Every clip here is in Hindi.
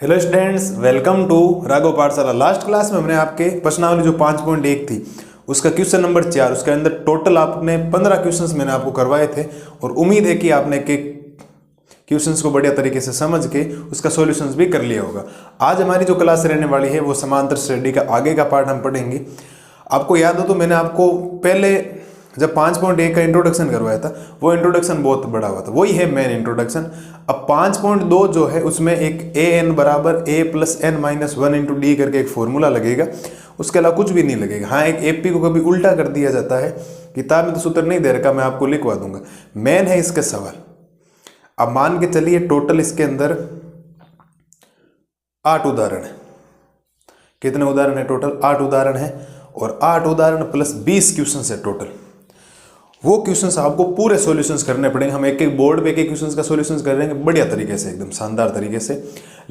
Hello students, welcome to Raghav Pathshala. Last class में हमने आपके प्रश्नावली जो 5.1 थी उसका क्वेश्चन नंबर 4, उसके अंदर टोटल आपने 15 क्वेश्चंस मैंने आपको करवाए थे और उम्मीद है कि आपने के क्वेश्चंस को बढ़िया तरीके से समझ के उसका सॉल्यूशंस भी कर लिया होगा। आज हमारी जो क्लास रहने वाली है वो समांतर श्रेणी का आगे का पार्ट हम पढ़ेंगे। आपको याद हो तो मैंने आपको पहले जब 5.1 का इंट्रोडक्शन करवाया था वो इंट्रोडक्शन बहुत बड़ा हुआ था, वही है मेन इंट्रोडक्शन। अब 5.2 जो है उसमें एक ए एन बराबर a plus n minus 1 into d करके एक फॉर्मूला लगेगा, उसके अलावा कुछ भी नहीं लगेगा। हाँ, एक एपी को कभी उल्टा कर दिया जाता है, किताब में तो सूत्र नहीं दे रखा, मैं आपको लिखवा दूंगा। मेन है इसका सवाल। अब मान के चलिए टोटल इसके अंदर 8 उदाहरण है। कितने उदाहरण है टोटल? 8 उदाहरण है और 8 उदाहरण प्लस 20 क्वेश्चन है टोटल। वो क्वेश्चंस आपको पूरे सॉल्यूशंस करने पड़ेंगे। हम एक एक बोर्ड पे एक एक क्वेश्चंस का सॉल्यूशंस करेंगे बढ़िया तरीके से, एकदम शानदार तरीके से।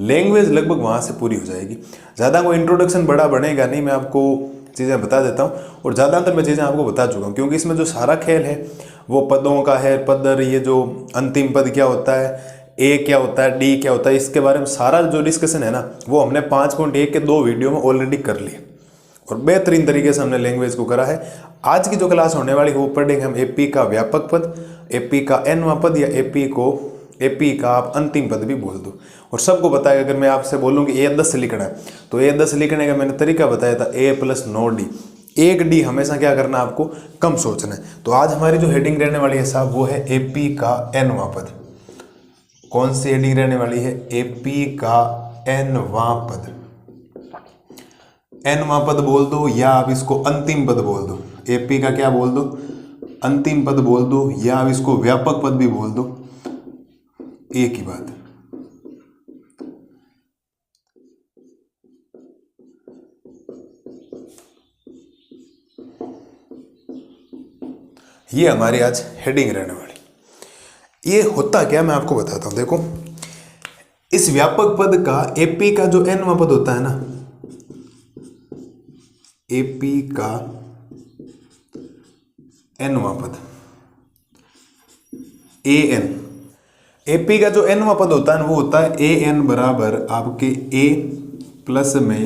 लैंग्वेज लगभग वहाँ से पूरी हो जाएगी। ज़्यादा कोई इंट्रोडक्शन बड़ा बनेगा नहीं, मैं आपको चीज़ें बता देता हूँ और ज़्यादातर मैं चीज़ें आपको बता चुका हूँ, क्योंकि इसमें जो सारा खेल है वो पदों का है। पदर, ये जो अंतिम पद क्या होता है, ए क्या होता है, डी क्या होता है, इसके बारे में सारा जो डिस्कशन है ना वो हमने 5.1 के 2 वीडियो में ऑलरेडी कर लिए और बेहतरीन तरीके से हमने लैंग्वेज को करा है। आज की जो क्लास होने वाली है वो पढ़ेंगे हम एपी का व्यापक पद, एपी का एनवां पद, या एपी का आप अंतिम पद भी बोल दो। और सबको बताएगा, अगर मैं आपसे बोलूँ कि ए10 लिखना है तो ए10 लिखने का मैंने तरीका बताया था, ए प्लस 9 डी। एक डी हमेशा क्या करना है, आपको कम सोचना है। तो आज हमारी जो हेडिंग रहने वाली है साहब वो है एपी का एनवां पद। कौन सी हेडिंग रहने वाली है? एपी का एनवां पद। एनवां पद बोल दो या आप इसको अंतिम पद बोल दो। एपी का क्या बोल दो? अंतिम पद बोल दो, या आप इसको व्यापक पद भी बोल दो, एक ही बात। ये हमारी आज हेडिंग रहने वाली। ये होता क्या मैं आपको बताता हूं। देखो, इस व्यापक पद का एपी का जो एनवां पद होता है ना, एपी का एनवां पद ए एन, एपी का जो एनवां पद होता है वो होता है ए एन बराबर आपके ए प्लस में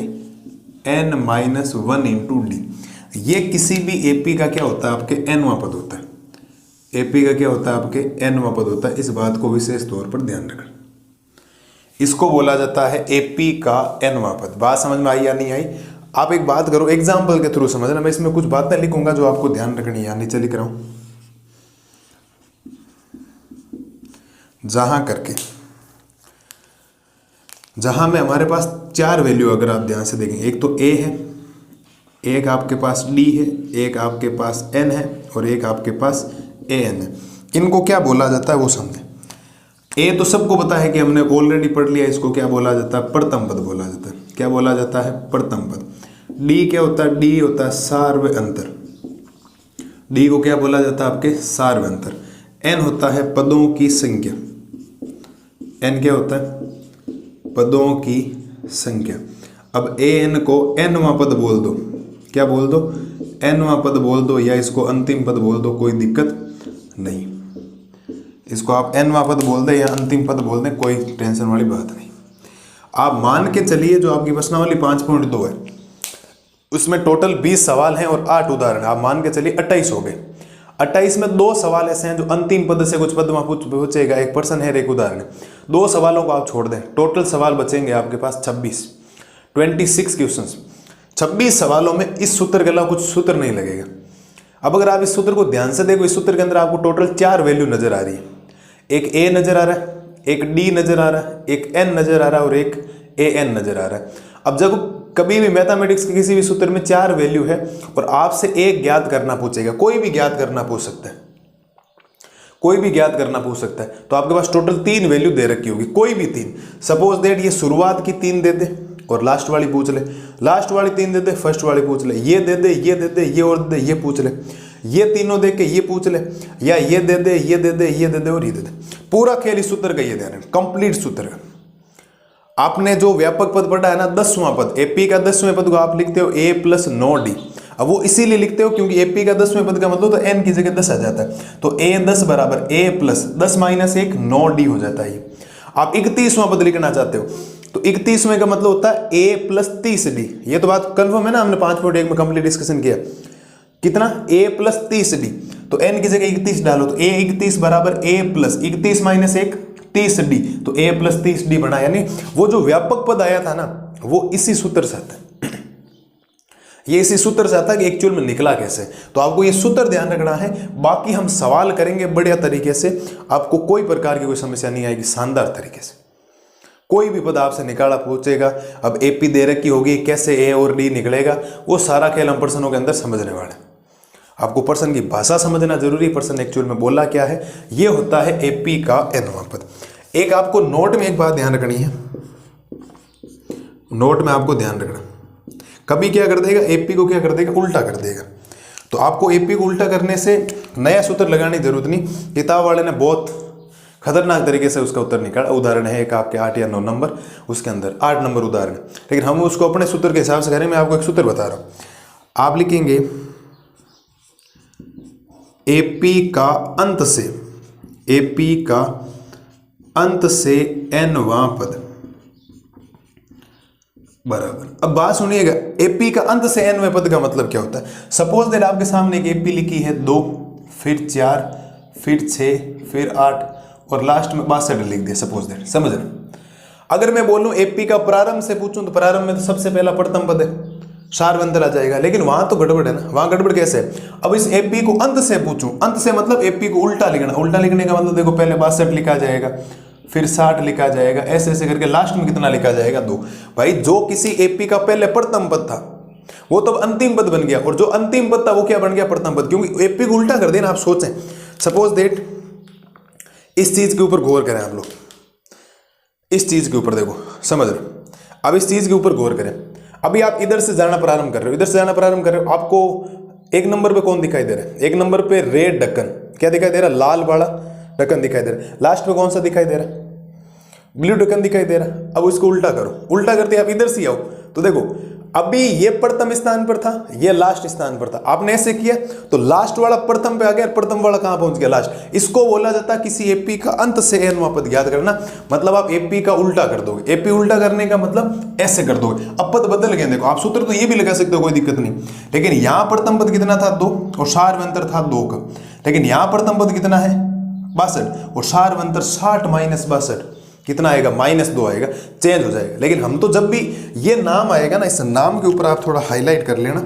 एन माइनस 1 इंटू डी। ये किसी भी एपी का क्या होता है? आपके एनवां पद होता है। एपी का क्या होता है? आपके एनवां पद होता है। इस बात को विशेष तौर पर ध्यान रखना। इसको बोला जाता है एपी का एनवां पद। बात समझ में आई या नहीं आई? आप एक बात करो, एग्जाम्पल के थ्रू समझना। मैं इसमें कुछ बातें लिखूंगा जो आपको ध्यान रखनी है, नीचे लिख रहा हूं जहां करके, जहां में हमारे पास 4 वैल्यू अगर आप ध्यान से देखेंगे, एक तो ए है, एक आपके पास डी है, एक आपके पास एन है और एक आपके पास ए एन है। इनको क्या बोला जाता है वो समझे। ए तो सबको पता है कि हमने ऑलरेडी पढ़ लिया, इसको क्या बोला जाता है? प्रथम पद बोला जाता है। क्या बोला जाता है? प्रथम पद। डी क्या होता है? डी होता है सार्व अंतर। डी को क्या बोला जाता है? आपके सार्व अंतर। एन होता है पदों की संख्या। एन क्या होता है? पदों की संख्या। अब ए एन को एनवां पद बोल दो। क्या बोल दो? एनवां पद बोल दो, या इसको अंतिम पद बोल दो, कोई दिक्कत नहीं। इसको आप एनवां पद बोल दें या अंतिम पद बोल दें, कोई टेंशन वाली बात नहीं। आप मान के चलिए जो आपकी प्रश्नावली 5.2 है उसमें टोटल 20 सवाल हैं और 8 उदाहरण। आप मान के चलिए 28 हो गए। 28 में 2 सवाल ऐसे हैं जो अंतिम पद से कुछ पद वहां पूछेगा, एक प्रश्न है, एक उदाहरण है। 2 सवालों को आप छोड़ दें, टोटल सवाल बचेंगे आपके पास 26 क्वेश्चंस। 26 सवालों में इस सूत्र के अलावा कुछ सूत्र नहीं लगेगा। अब अगर आप इस सूत्र को ध्यान से देखो, इस सूत्र के अंदर आपको टोटल 4 वैल्यू नजर आ रही है। एक ए नजर आ रहा है, एक डी नजर आ रहा है, एक एन नजर आ रहा है और एक ए एन नजर आ रहा है। अब जब कभी भी मैथमेटिक्स के किसी भी सूत्र में 4 वैल्यू है और आपसे एक ज्ञात करना पूछेगा, कोई भी ज्ञात करना पूछ सकता है, कोई भी ज्ञात करना पूछ सकता है, तो आपके पास टोटल 3 वैल्यू दे रखी होगी, कोई भी 3। सपोज दैट ये शुरुआत की 3 दे दे और लास्ट वाली पूछ ले, लास्ट वाली 3 दे दे, फर्स्ट वाली पूछ ले, ये दे दे, ये दे दे, ये और दे दे, ये पूछ ले, ये तीनों दे के ये पूछ ले, या ये दे दे, ये दे दे, ये दे दे और ये दे दे। पूरा खेल इस सूत्र का ये ध्यान है, कंप्लीट सूत्र का। आपने जो व्यापक पद पढ़ा है ना, 10वां पद, एपी का 10वें पद को आप लिखते हो ए प्लस 9 डी। अब वो इसीलिए लिखते हो क्योंकि एपी का 10वें पद का मतलब तो एन की जगह 10 आ जाता है, तो ए 10 बराबर ए प्लस 10 माइनस 1 9 डी हो जाता है। आप 31वां पद लिखना चाहते हो तो 31वें का मतलब होता है a प्लस 30d। ये तो बात कंफर्म है ना, हमने 5.1 में कंप्लीट डिस्कशन किया। कितना? a plus 30d। तो n की जगह 31 डालो तो a 31 बराबर a प्लस 31 माइनस 1 30d, तो a प्लस 30d बना। यानी वो जो व्यापक पद आया था ना वो इसी सूत्र से आता है। ये इसी सूत्र से आता है कि एक्चुअल में निकला कैसे। तो आपको ये सूत्र ध्यान रखना है, बाकी हम सवाल करेंगे बढ़िया तरीके से, आपको कोई प्रकार की कोई समस्या नहीं आएगी, शानदार तरीके से। कोई भी पद आपसे निकाला पूछेगा, अब एपी दे रखी होगी, कैसे ए और डी निकलेगा, वो सारा खेल हम प्रश्नों के अंदर समझने वाले हैं। आपको प्रश्न की भाषा समझना जरूरी, प्रश्न एक्चुअल में बोला क्या है। ये होता है एपी का nवां पद। एक आपको नोट में एक बात ध्यान रखनी है, नोट में आपको ध्यान रखना, कभी क्या कर देगा, एपी को क्या कर देगा, उल्टा कर देगा। तो आपको एपी को उल्टा करने से नया सूत्र लगाने की जरूरत नहीं, किताब वाले ने बहुत खतरनाक तरीके से उसका उत्तर निकाला। उदाहरण है एक आपके 8 या 9 नंबर, उसके अंदर 8 नंबर उदाहरण, लेकिन हम उसको अपने सूत्र के हिसाब से करें। मैं आपको एक सूत्र बता रहा हूं, आप लिखेंगे एपी का अंत से, एपी का अंत से nवां पद बराबर। अब बात सुनिएगा, एपी का अंत से nवें पद का मतलब क्या होता है। सपोज दैट आपके सामने एक एपी लिखी है 2, फिर 4, फिर 6, फिर 8 और लास्ट में 62 लिख दिया। सपोज दैट, समझ रहे। अगर मैं बोलूं एपी का प्रारंभ से पूछूं तो प्रारंभ में तो सबसे पहला प्रथम पद है, सारवंतर आ जाएगा। लेकिन वहां तो गड़बड़ है ना, वहां गड़बड़ कैसे है। अब इस एपी को अंत से पूछूं, अंत से मतलब एपी को उल्टा लिखना। उल्टा लिखने का मतलब देखो, पहले 62 लिखा जाएगा, फिर 60 लिखा जाएगा, ऐसे ऐसे करके लास्ट में कितना लिखा जाएगा, 2। भाई जो किसी एपी का पहले प्रथम पद था वो तो अंतिम पद बन गया, और जो अंतिम पद था वो क्या बन गया, प्रथम पद, क्योंकि एपी को उल्टा कर देना। आप सोचें, सपोज दैट इस चीज के ऊपर गौर करें आप लोग, इस चीज के ऊपर देखो, समझ रहे। अब इस चीज के ऊपर गौर करें। अभी आप इधर से जाना प्रारंभ कर रहे हो, इधर से जाना प्रारंभ कर रहे हो, आपको एक नंबर पे कौन दिखाई दे रहा है, एक नंबर पे रेड ढक्कन क्या दिखाई दे रहा है, लाल वाला ढक्कन दिखाई दे रहा है। लास्ट में कौन सा दिखाई दे रहा है, ब्लू ढक्कन दिखाई दे रहा है। अब इसको उल्टा करो, उल्टा करते आप इधर से आओ तो देखो, अभी ये प्रथम स्थान पर था, ये लास्ट स्थान पर था। आपने ऐसे किया तो लास्ट वाला प्रथम पे आ गया, प्रथम वाला कहां पहुंच गया, लास्ट। इसको बोला जाता है किसी एपी का अंत से nवां पद याद करना, मतलब आप एपी का उल्टा कर दोगे। एपी उल्टा करने का मतलब ऐसे कर दोगे। अब पद बदल गए, देखो आप सूत्र तो ये भी लगा सकते हो, कोई दिक्कत नहीं। लेकिन यहां प्रथम पद कितना था, 2, और सारवंतर था 2 का। लेकिन यहां प्रथम पद कितना है, 62, और सारवंतर 60 माइनस 62 कितना आएगा, -2 आएगा, चेंज हो जाएगा। लेकिन हम तो जब भी ये नाम आएगा ना, इस नाम के ऊपर आप थोड़ा हाईलाइट कर लेना।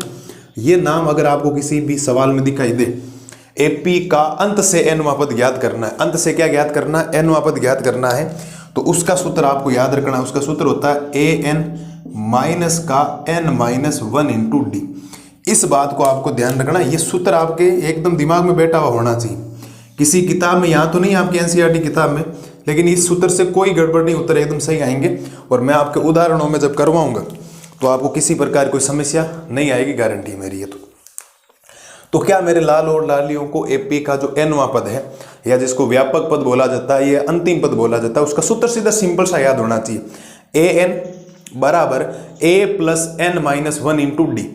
ये नाम अगर आपको किसी भी सवाल में दिखाई दे, एपी का अंत से nवां पद ज्ञात करना है, अंत से क्या ज्ञात करना है, nवां पद ज्ञात करना है, तो उसका सूत्र आपको याद रखना है। उसका सूत्र होता है an माइनस का n-1 इंटू डी। इस बात को आपको ध्यान रखना, ये सूत्र आपके एकदम दिमाग में बैठा हुआ होना चाहिए। किसी किताब में, यहाँ तो नहीं आपकी एनसीईआरटी किताब में, लेकिन इस सूत्र से कोई गड़बड़ नहीं, उत्तर एकदम सही आएंगे। और मैं आपके उदाहरणों में जब करवाऊंगा तो आपको किसी प्रकार कोई समस्या नहीं आएगी, गारंटी मेरी है। तो क्या मेरे लाल और लालियों को एपी का जो nवां पद है, या जिसको व्यापक पद बोला जाता है, या अंतिम पद बोला जाता है, उसका सूत्र सीधा सिंपल सा याद होना चाहिए। an बराबर a plus n-1 into d.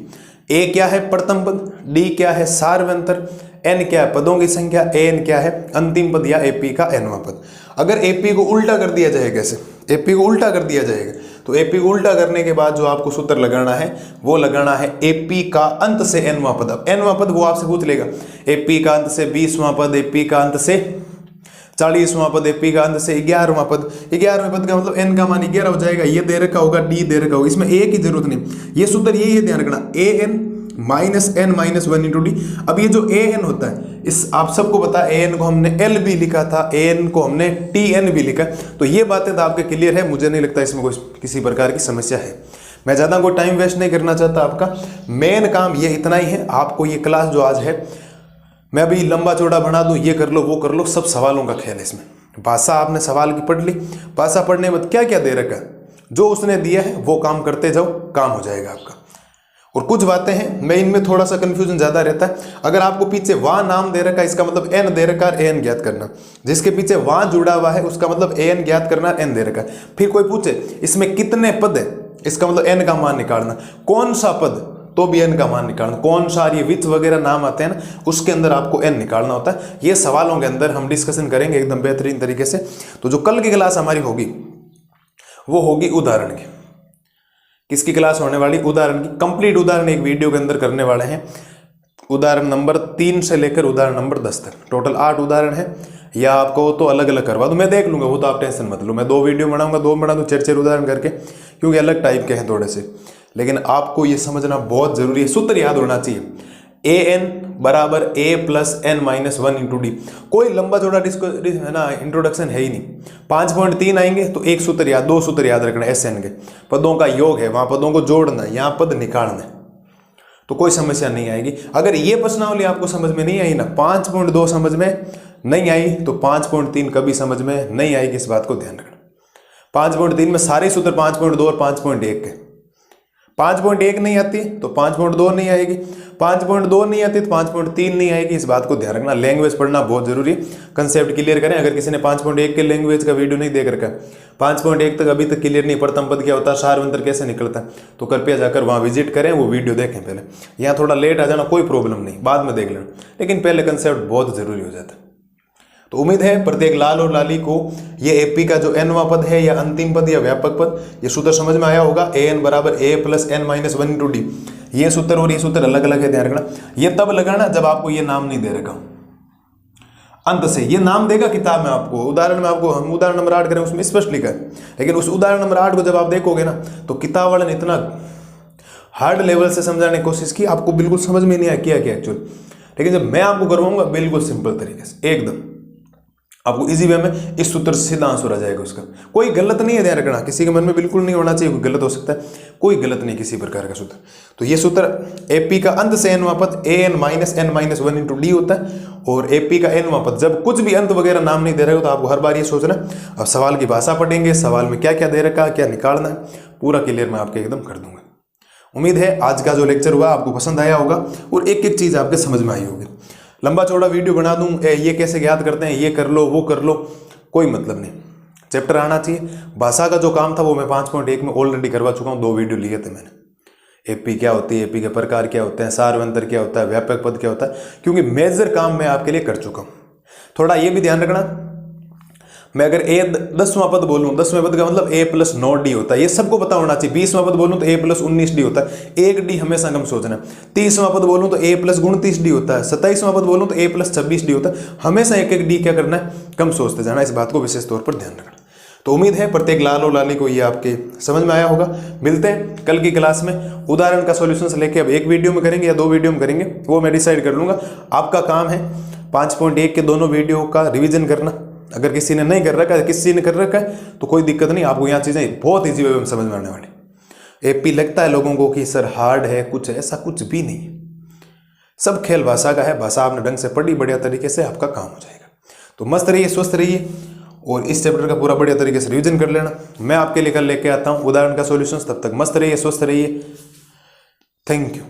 A क्या है, प्रथम पद, डी क्या है, सारवंतर, n क्या है, पदों की संख्या, an क्या है, अंतिम पद या एपी का nवां पद। अगर एपी को उल्टा कर दिया जाए, कैसे, एपी को उल्टा कर दिया जाएगा, तो एपी को उल्टा करने के बाद जो आपको सूत्र लगाना है वो लगाना है एपी का अंत से nवां पद। अब nवां पद वो आपसे पूछ लेगा, एपी का अंत से 20वां पद, एपी का अंत से 40वां पद, एपी का अंत से 11वां पद। 11वें पद का मतलब n का मान 11 हो जाएगा। ये दे रखा होगा, डी दे रखा होगा, इसमें a की जरूरत नहीं। ये सूत्र यही है, ध्यान रखना, an minus n-1 into D. अब ये जो an होता है, इस आप सबको पता है, an को हमने l भी लिखा था, an को हमने tn भी लिखा। तो ये बातें तो आपके क्लियर है, मुझे नहीं लगता इसमें कोई किसी प्रकार की समस्या है। मैं ज़्यादा कोई टाइम वेस्ट नहीं करना चाहता। आपका मेन काम ये इतना ही है, आपको ये क्लास जो आज है, मैं अभी लंबा चौड़ा बना दूँ, ये कर लो वो कर लो, सब सवालों का खेल है इसमें। भाषा आपने सवाल की पढ़ ली, भाषा पढ़ने में क्या क्या दे रखा है, जो उसने दिया है वो काम करते जाओ, काम हो जाएगा आपका। और कुछ बातें हैं, मैं इनमें थोड़ा सा कंफ्यूजन ज़्यादा रहता है। अगर आपको पीछे वहाँ नाम दे रखा है, इसका मतलब n दे रखा है, an ज्ञात करना। जिसके पीछे वहाँ जुड़ा हुआ है उसका मतलब an ज्ञात करना, n दे रखा है। फिर कोई पूछे इसमें कितने पद है, इसका मतलब n का मान निकालना। कौन सा पद, तो भी n का मान निकालना। कौन सा, ये विच वगैरह नाम आते हैं ना, उसके अंदर आपको n निकालना होता है। ये सवालों के अंदर हम डिस्कशन करेंगे एकदम बेहतरीन तरीके से। तो जो कल की क्लास हमारी होगी वो होगी उदाहरण की। किसकी क्लास होने वाली? उदाहरण की। कंप्लीट उदाहरण एक वीडियो के अंदर करने वाले हैं। उदाहरण नंबर 3 से लेकर उदाहरण नंबर 10 तक टोटल 8 उदाहरण है। या आपको तो अलग अलग करवा दूं, मैं देख लूंगा, वो तो आप टेंशन मत लो। मैं 2 वीडियो बनाऊंगा, 2 बना दूं 4 उदाहरण करके, क्योंकि अलग टाइप के हैं थोड़े से। लेकिन आपको ये समझना बहुत जरूरी है, सूत्र याद होना चाहिए। ए एन बराबर a plus n minus 1 into d. कोई लंबा चौड़ा है ना इंट्रोडक्शन है ही नहीं। 5.3 आएंगे तो एक सूत्र याद, 2 सूत्र याद रखना। एस एन के पदों का योग है, वहां पदों को जोड़ना है, यहाँ पद निकालना है, तो कोई समस्या नहीं आएगी। अगर ये प्रश्नावली आपको समझ में नहीं आई ना, 5.2 समझ में नहीं आई तो 5.3 कभी समझ में नहीं आएगी, इस बात को ध्यान रखना। 5.3 में सारे सूत्र 5.2 और 5.1 के। 5.1 नहीं आती तो 5.2 नहीं आएगी, 5.2 नहीं आती तो 5.3 नहीं आएगी, इस बात को ध्यान रखना। लैंग्वेज पढ़ना बहुत जरूरी है, कंसेप्ट क्लियर करें। अगर किसी ने 5.1 के लैंग्वेज का वीडियो नहीं देख रखा, 5.1 तक अभी तक क्लियर नहीं, प्रथम पद क्या होता है, सारवंतर कैसे निकलता है, तो कृपया जाकर वहां विजिट करें, वो वीडियो देखें पहले। यहाँ थोड़ा लेट आ जाना कोई प्रॉब्लम नहीं, बाद में देख लेना, लेकिन पहले कंसेप्ट बहुत जरूरी हो जाता है। तो उम्मीद है प्रत्येक लाल और लाली को ये एपी का जो nवां पद है या अंतिम पद या व्यापक पद, ये सूत्र समझ में आया होगा। ए एन बराबर a plus n minus 1 into d. ये सूत्र और ये सूत्र अलग अलग है, ध्यान रखना। ये तब लगाना जब आपको ये नाम नहीं दे रखा, अंत से ये नाम देगा किताब में आपको। उदाहरण में आपको हम उदाहरण नंबर 8 करें, उसमें स्पष्ट लिखा है, लेकिन उस उदाहरण नंबर 8 को जब आप देखोगे ना, तो किताब वाले ने इतना हार्ड लेवल से समझाने की कोशिश की, आपको बिल्कुल समझ में नहीं आया क्या क्या एक्चुअल। लेकिन जब मैं आपको करवाऊंगा बिल्कुल सिंपल तरीके से, एकदम आपको इजी वे में इस सूत्र से सीधा आंसर आ जाएगा उसका। कोई गलत नहीं है, ध्यान रखना। किसी के मन में बिल्कुल नहीं होना चाहिए कोई गलत हो सकता है, कोई गलत नहीं किसी प्रकार का सूत्र। तो ये सूत्र एपी का अंत से एनवां पद A N minus 1 into D होता है। और एपी का एनवां पद जब कुछ भी अंत वगैरह नाम नहीं दे रहे हो तो आपको हर बार ये सोचना। अब सवाल की भाषा पढ़ेंगे, सवाल में क्या क्या दे रखा है, क्या निकालना है, पूरा क्लियर मैं आपके एकदम कर दूंगा। उम्मीद है आज का जो लेक्चर हुआ आपको पसंद आया होगा और एक एक चीज आपके समझ में आई होगी। लंबा चौड़ा वीडियो बना दूं, ये कैसे याद करते हैं, ये कर लो वो कर लो, कोई मतलब नहीं। चैप्टर आना चाहिए। भाषा का जो काम था वो मैं 5.1 में ऑलरेडी करवा चुका हूँ, 2 वीडियो लिए थे मैंने। एपी क्या होती है, एपी के प्रकार क्या होते हैं, सारवंतर क्या होता है, व्यापक पद क्या होता है, क्योंकि मेजर काम मैं आपके लिए कर चुका हूँ। थोड़ा ये भी ध्यान रखना, मैं अगर ए 10वां पद बोलूं, 10वें पद का मतलब ए प्लस 9 डी होता है, ये सबको पता होना चाहिए। 20वां पद बोलूं तो ए प्लस 19 डी होता है, 1 डी हमेशा कम सोचना। 30वां पद बोलूं तो ए प्लस 29 डी होता है, 27वां पद बोलूं तो ए प्लस 26 डी होता है। हमेशा एक एक डी क्या करना है, कम सोचते जाना, इस बात को विशेष तौर पर ध्यान रखना। तो उम्मीद है प्रत्येक लाल और लाली को ये आपके समझ में आया होगा। मिलते हैं कल की क्लास में। उदाहरण का सॉल्यूशन लेके अब एक वीडियो में करेंगे या 2 वीडियो में करेंगे, वो मैं डिसाइड कर लूंगा। आपका काम है 5.1 के दोनों वीडियो का रिविजन करना। अगर किसी ने नहीं कर रखा है, किसी ने कर रखा है तो कोई दिक्कत नहीं, आपको यहाँ चीजें बहुत इजी वे में समझ में आने वाली। एपी लगता है लोगों को कि सर हार्ड है, कुछ ऐसा कुछ भी नहीं है, सब खेल भाषा का है। भाषा आपने ढंग से पढ़ी बढ़िया तरीके से, आपका काम हो जाएगा। तो मस्त रहिए, स्वस्थ रहिए और इस चैप्टर का पूरा बढ़िया तरीके से रिविजन कर लेना। मैं आपके लिए कल लेके आता हूँ उदाहरण का सॉल्यूशन। तब तक मस्त रहिए, स्वस्थ रहिए। Thank you.